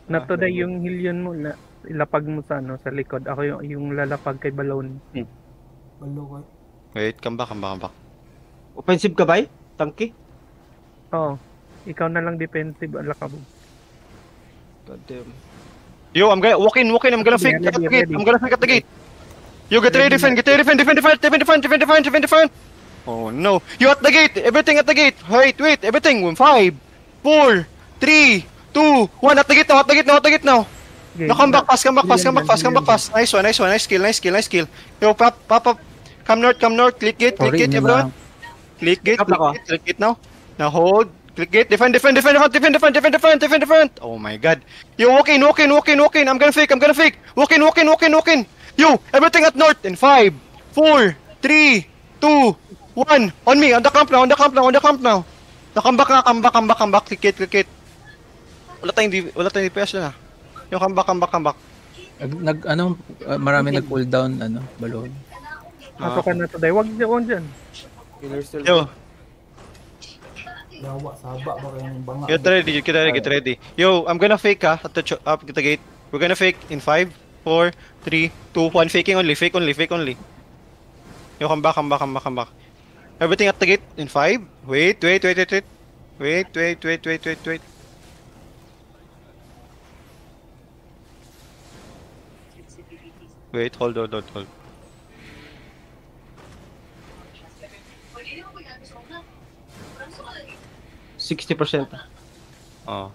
Natoday yung hilyon mo na ilapag mo sa ano sa likod. Ako yung lalapag kay Balon. Balon. Wait, come back. Offensive ka ba? Tanky? Oo. Ikaw na lang defensive ang lakabo. God damn. Yo, I'm gonna walk in. I'm gonna fake at the gate. I'm gonna fake at the gate. Yo, get ready, defend. Defend the front. Oh no. You at the gate. Everything at the gate. Wait. Everything. 5, 4, 3, 2, 1. At the gate now. No, come back fast. Nice one. Nice skill. Yo, pop. Come north. Click gate, everyone. Click gate now. Now hold. Click gate. Defend the front. Oh my god. Yo, walk in. I'm gonna fake. Walk in. Yo, everything at north in 5, 4, 3, 2, 1. On me. On the camp now. Now come back. Click gate. Wala tayong DPS na. Yung come back. Marami nag-cooldown, Balon. Pasok ka na today. Wag dyan. Yo. Dawa, saba ba kayo ng banga? Get ready. Yo, I'm gonna fake at the gate. We're gonna fake in 5, 4, 3, 2, 1. Fake only. Yo, come back. Everything at the gate in 5. Wait. Wait, hold. 60%. Oh.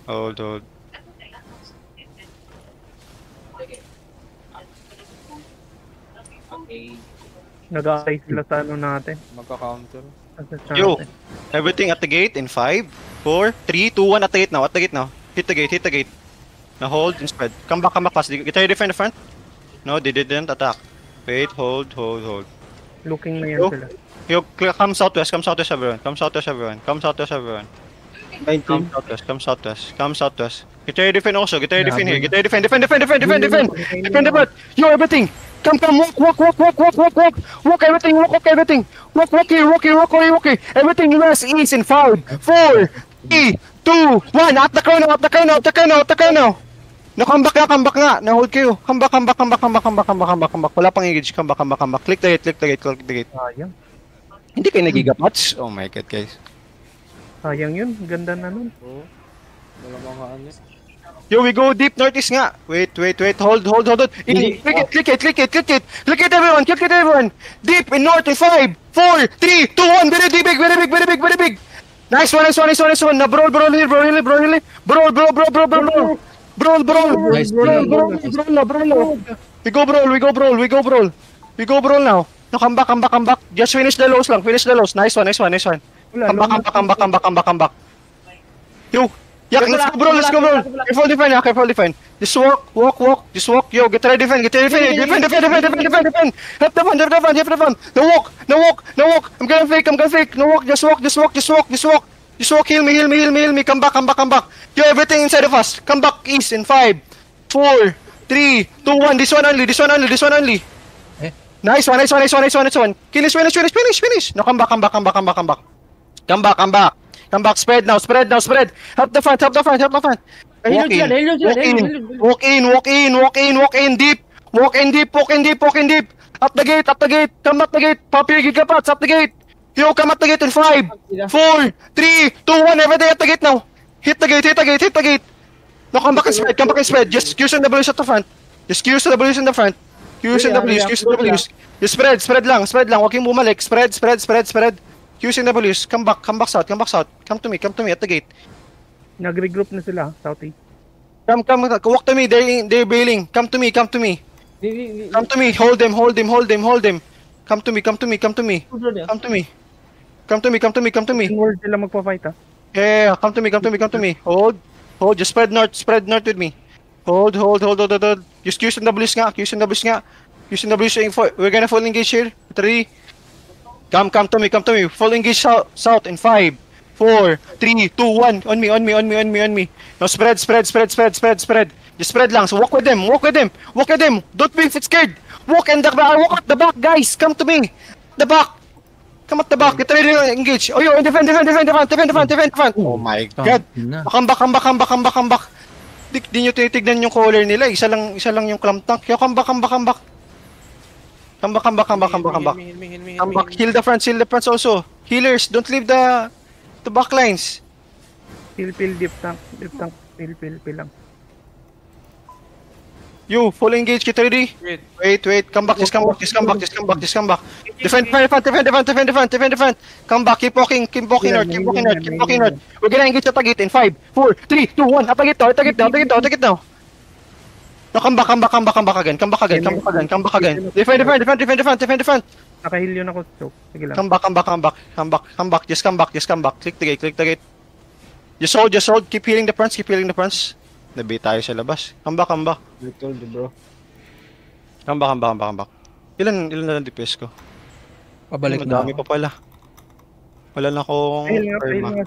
Hold. Nag-aay sila sa ano natin. Magka-counter. Yo, everything at the gate in 5, 4, 3, 2, 1. At the gate now. Hit the gate. Now hold and spread. Come back fast. Get ready to defend the front. No, they didn't attack. Wait, hold. Looking na yan Yo. sila. Yo, come southwest, everyone. Come southwest, everyone. 19. Come southwest. Get ready to defend also. Get ready to defend here. Get ready to defend. Defend the front. Yo, everything. Come, walk. Walk everything. Walk here. Everything west, east in 5, 4, 3, 2, 1. At the crown now. No, come back nga. Na hold kayo. Come back. Wala pang engage. Come back. Click the gate. Sayang. Hindi kayo nagigapats? Oh my god, guys. Sayang yun. Ganda na nun. Oo. Wala mga ano. Yo, we go deep northeast nga. Wait. Hold. Click it, everyone. Deep in north in 5, 4, 3, 2, 1. Very big. Nice one. Na brawl here. Brawl. Nice brawl. We go brawl now. No, come back. Just finish the lows lang. Nice one. Come back. Yo, yeah, let's go brawl. Careful defend. Just walk. Just walk. Yo, get ready defend. Defend. Help the fun. No walk. I'm gonna fake. No walk. Just walk. Heal me. Come back. Yo, everything inside of us. Come back east in 5, 4, 3, 2, 1. This one only. Nice one. Finish. No, come back. Come back. Spread now. Help the front. Walk in deep. Up the gate. Come at the gate. Papi, gigapats. Up the gate. Yo, come at the gate in 5, 4, 3, 2, 1. Everything at the gate now. Hit the gate. No, come back and spread. Just Q's and W's at the front. Just Q's and W's in the front. Q's and W's. Just spread lang. Huwag kang bumalik. Spread. Q's and W's. Come back south. Come to me at the gate. Nag-regroup na sila, Southeast. Come. Walk to me. They're bailing. Come to me. Hold them. Come to me. Inward sila magpa-fight, ha? Yeah, come to me. Hold. Just spread north with me. Hold. Just Q's and W's nga. We're gonna full engage here. 3. Come to me. Full engage south in 5, 4, 3, 2, 1. On me. Now spread. Just spread lang. So walk with them. Don't be scared. Walk in the back. Walk at the back, guys. Come to me. The back. Come at the back. Get ready to engage. Oh, yo, defend. Oh my God. Na. Come back. Di nyo tinitignan yung color nila. Isa lang yung clamp tank. Yo, come back. Come back. Come back. Heal the fronts also. Healers, don't leave the back lines. Pil, deep tank, pil lang. You, full engage, get ready. Wait. Come back. Defend. Come back, keep walking north. We're gonna engage at the gate in 5, 4, 3, 2, 1. At the gate now. No, come back again. Defend. Nakahil yun ako, choke. Sige lang. Come back. Just come back. Click the gate. Just hold. Keep healing the fronts. Nabi tayo sa labas. Come back. I told you, bro. Come back. Ilan na DPS ko? Pabalik na Madami ako. pa pala. Wala na akong Ayun karma. nga.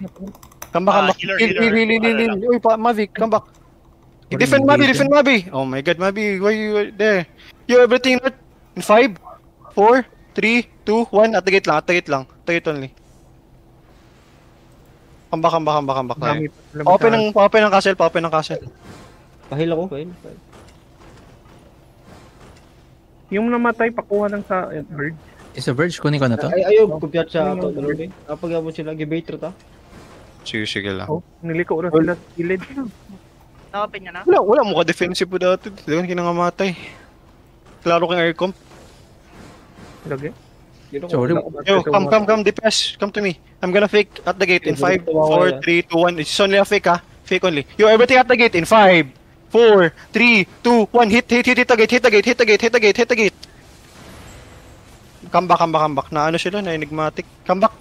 Come back. Healer. Heal. Uy, Mavic, come back. Defend Mavi. Oh my God, Mavi, why you there? You everything not in 5, 4, 3, 2, 1. At the gate lang. At the gate only. Come back tayo. Dami pa sila Pa-open ng castle. Pahil ako. Yung namatay, pakuha lang sa bird. Isa Verge, kunin ko na to. Ayaw, kumpiyat siya ito. Kapag mo sila, gibator ta. Sige lang. Oh, niliko rin sila sa gilid. Na-open niya na? Wala mo ka-defensive po dati. Diyan kinangamatay. Klaro kang air comp. Lagi. Sorry. Yo, come, DPS. Come to me. I'm gonna fake at the gate in 5, 4, 3, 2, 1. It's only a fake, ha? Fake only. Yo, everything at the gate in 5, 4, 3, 2, 1. Hit the gate. Come back. Na ano sila, na enigmatic. Come back.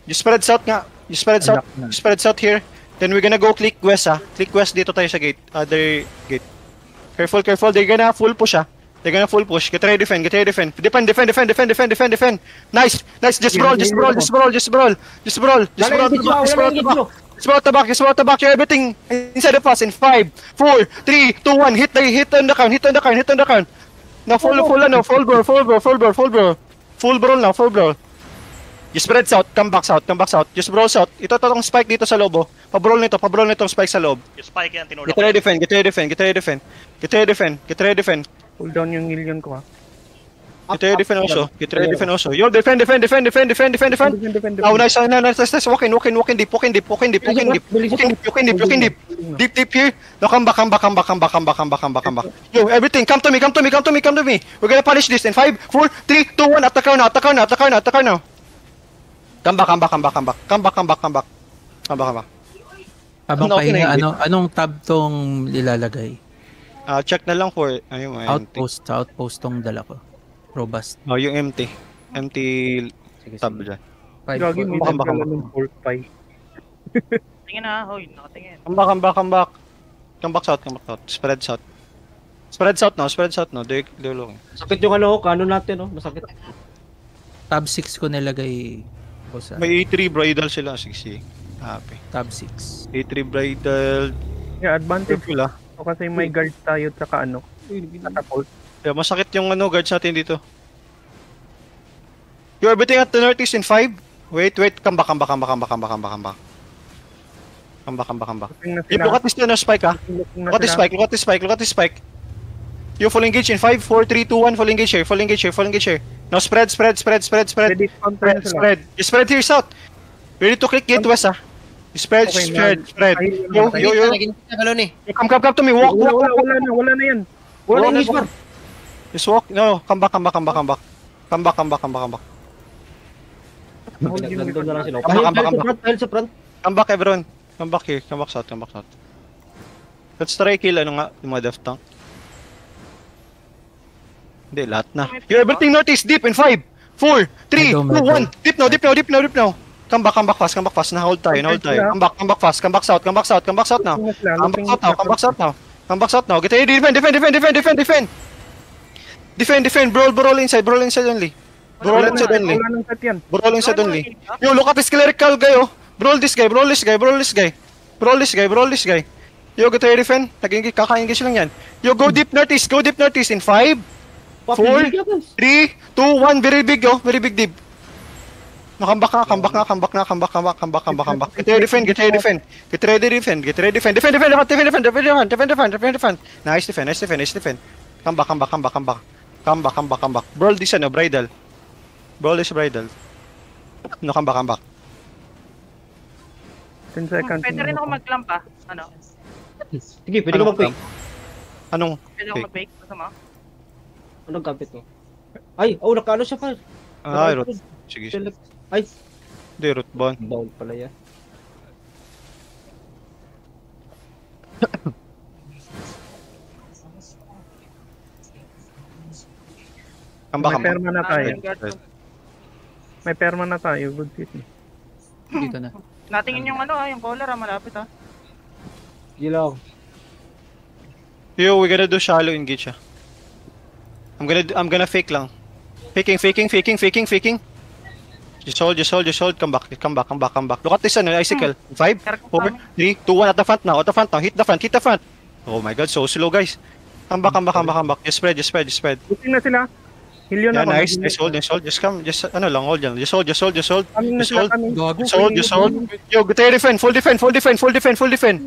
You spread south nga. You spread south here. Then we're gonna go click west, ha? Click west dito tayo sa gate. Other gate. Careful. They're gonna full push, ha? Get ready to defend. Defend. Nice. Just brawl the back. Everything inside of us in 5, 4, 3, 2, 1. Hit on the count. Now full brawl. Just spread south. Come back south. Just brawl south. Ito tong spike dito sa lobo. Pa-brawl nitong spike sa loob. Yung spike yan, tinulak Get ready to defend. Pull down yung million ko, ha. Get ready to defend also. Yo, defend. Oh, nice. Walk in deep. Deep here. No, come back. Yo, everything, come to me. We're gonna punish this in 5, 4, 3, 2, 1. Attack now. Come back. Habang Ano, okay pahinga, na anong tab tong ilalagay? Check na lang for, ayun, Outpost tong dala ko. Robust. Oh, yung empty tab dyan. Gagi, may Come back. nagkala ng pork pie. Tingin na, hoy, nakatingin. Come back. Come back south. Spread south now. Dilo. Sakit yung kanon natin, no? Masakit. Tab 6 ko nilagay ko sa May A3 bridal sila, 60. Happy. tab 6. A3 bridal. Yeah, advantage Careful, ah. ko kasi may guard tayo tsaka catapult. Yeah, masakit yung guards natin dito. You're everything at the northeast in 5. Wait. Come back. Tingnan You sila. look at this spike, ha? Tingnan Look at this spike. You full engage in 5, 4, 3, 2, 1. Full engage here. Now spread. Ready to counter na sila. You spread here south. Ready to click gate west, ha? You spread. Ayun, Yo. Come to me. Walk. Wala na yan. Wala nang ismar. Just walk. No, come back. Nandun na lang sila. Come back. Pahil sa front. Come back, everyone. Come back here. Come back south. Let's try kill yung mga death tank. Hindi, lahat na. You're everything northeast deep in 5, 4, 3, 2, 1. Deep now. Come back fast. Na-hold tayo. Come back fast. Come back south now. Come back south now. Get ready, defend. Brawl inside only. Wala nang set yan. Brawl inside only. Yo, look at this clerical guy, oh. Brawl this guy. Yo, get ready, defend. Kaka-engage lang yan. Yo, go deep northeast in 5, 4, 3, 2, 1, very big yo, very big dib. Comeback. Get ready defend. Nice defend. Come back. Brawl this ano, bridal. Brawl is bridal. No, come back. 10 seconds. Pwede rin ako mag-clamp ah. Ano? Sige, pwede ka mag-fake. Anong? Pwede ako mag-fake. Gusto mo? Anong kapit mo? Ay, nakano siya pa. Root. Sige. Ay, Di, root bond. down pala yan. Come back. May perma na tayo. Right. May perma na tayo. Good fit. Dito na. Natingin yung ano yung collar malapit ah. Sige lang. Yo, we gonna do shallow engage I'm gonna fake lang. Faking. Just hold. Come back. Look at this ano, icicle. 5, 4, 3, 2, 1 at the front now. Hit the front. Oh my god, so slow guys. Come back. Just spread. Buting na sila. Hilyon Yeah, ako. nice hold. Just ano lang, hold yan. Just hold. Coming na sila, coming. Gago. Just hold. Yo, get ready defend. Full defend. Full defend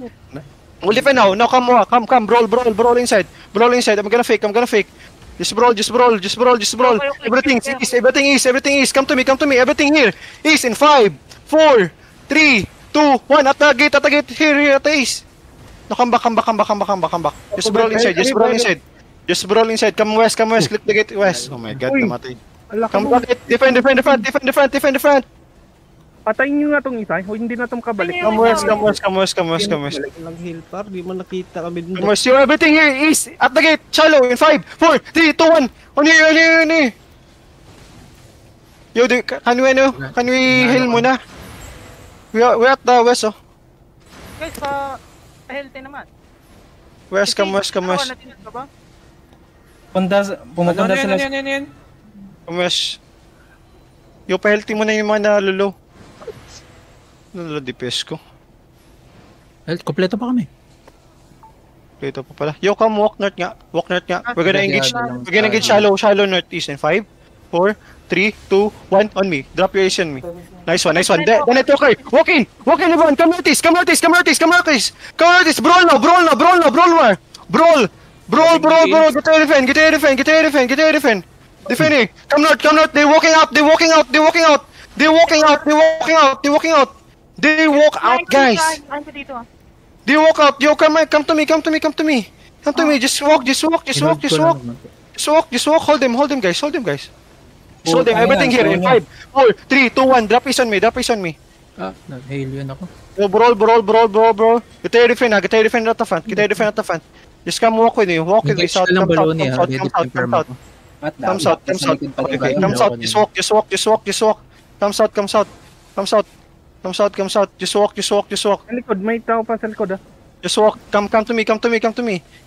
now. Now come. Brawl inside. I'm gonna fake. Just brawl. Everything east. Come to me. Everything here. East in 5, 4, 3, 2, 1. At the gate. Here at the east. No, come back. Just brawl inside. Come west. Click the gate west. Oh my god, Uy. namatay. Ala, Come back. Defend the front. Patayin nyo nga tong isa. O hindi na tong kabalik. Come west. Lang-heal par, di man nakita kami dun. Come west. Yo, everything here east. At the gate. Shallow in 5, 4, 3, 2, 1. On here. Yo, can we heal muna? We're at the west, oh. Guys, healthy naman. West, come west. Natinag ka ba? Pumunta sila. Yan. Come west. Yo, pa-healthy mo na yung mga nalolo. Nalolo DPS ko. Kompleto pa kami. Dito pa pala. Yo, come walk north nga. We're gonna engage shallow northeast in 5, 4, 3, 2, 1 on me. Drop your ace on me. Nice one. Then it okay. Walk in everyone. Come northeast. Brawl now. Brawl. Get ready defend. Defend it. Come north. They walking out, guys. Ano dito ah? They walk out. Yo, come to me. Just walk. Hold them, guys. Hold them. Everything here in 5, 4, 3, 2, 1. Drop is on me. Nag-hail yun ako. Yo, brawl. Get ready defend at the front. Just come walk with me. Engage ka lang baloni ha. Edit yung perma ko. Come south. Okay. Come south. Just walk. Come south. Just walk. Sa likod, may tao pa sa likod ah. Just walk. Come to me.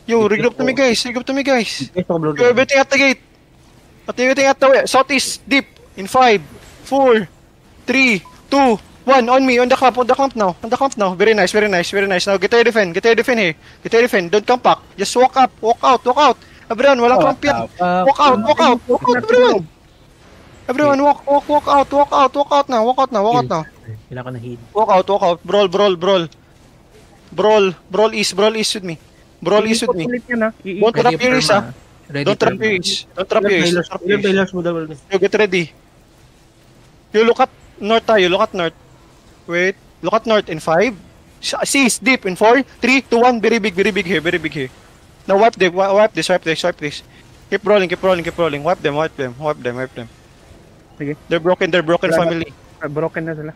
Yo, regroup to me, guys. Yo, everything at the gate. Everything at the southeast, deep. In 5, 4, 3, 2, 1. On me. On the clump now. Very nice. Now, get ready defend here. Don't come back. Just walk out. Everyone, walang clump yan. Walk out, everyone. Everyone, walk out now. Kailangan ko na heal. Walk out. Brawl east with me. Ulit yan ah. Don't trap your east, ah. Ready Don't trap your east. Yung bailers mo daw. You get ready. You look at north. Wait. Look at north in 5. Seas deep in 4, 3, 2, 1. Very big here. Now wipe this. Keep rolling. Wipe them. Sige. They're broken family. Broken na sila.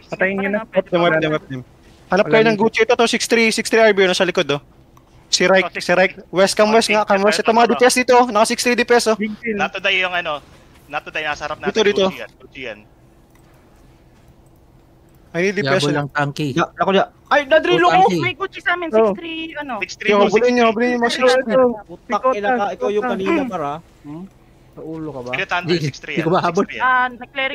Patayin nyo na. Wipe them. Hanap kayo ng Gucci. Ito 63 RB nasa likod, oh. Si Reich. West nga. Ito mga DPS dito. Naka 63 DPS, oh. Big kill. Not today yung ano. Not today, nasa harap natin. Dito. Gucci yan. I need DPS. Yabo lang tanky. Ako niya. Ay, nadrilo ko! Okay. May kutsi sa amin, Oh. 6-3, ano? 6-3 Yo, mo. bulin nyo mo 63. Putak, ina ka. Ikaw yung kanina para. Sa ulo ka ba? Thunder, Hindi 6-3 ko mahabol. yan. Nag-cleric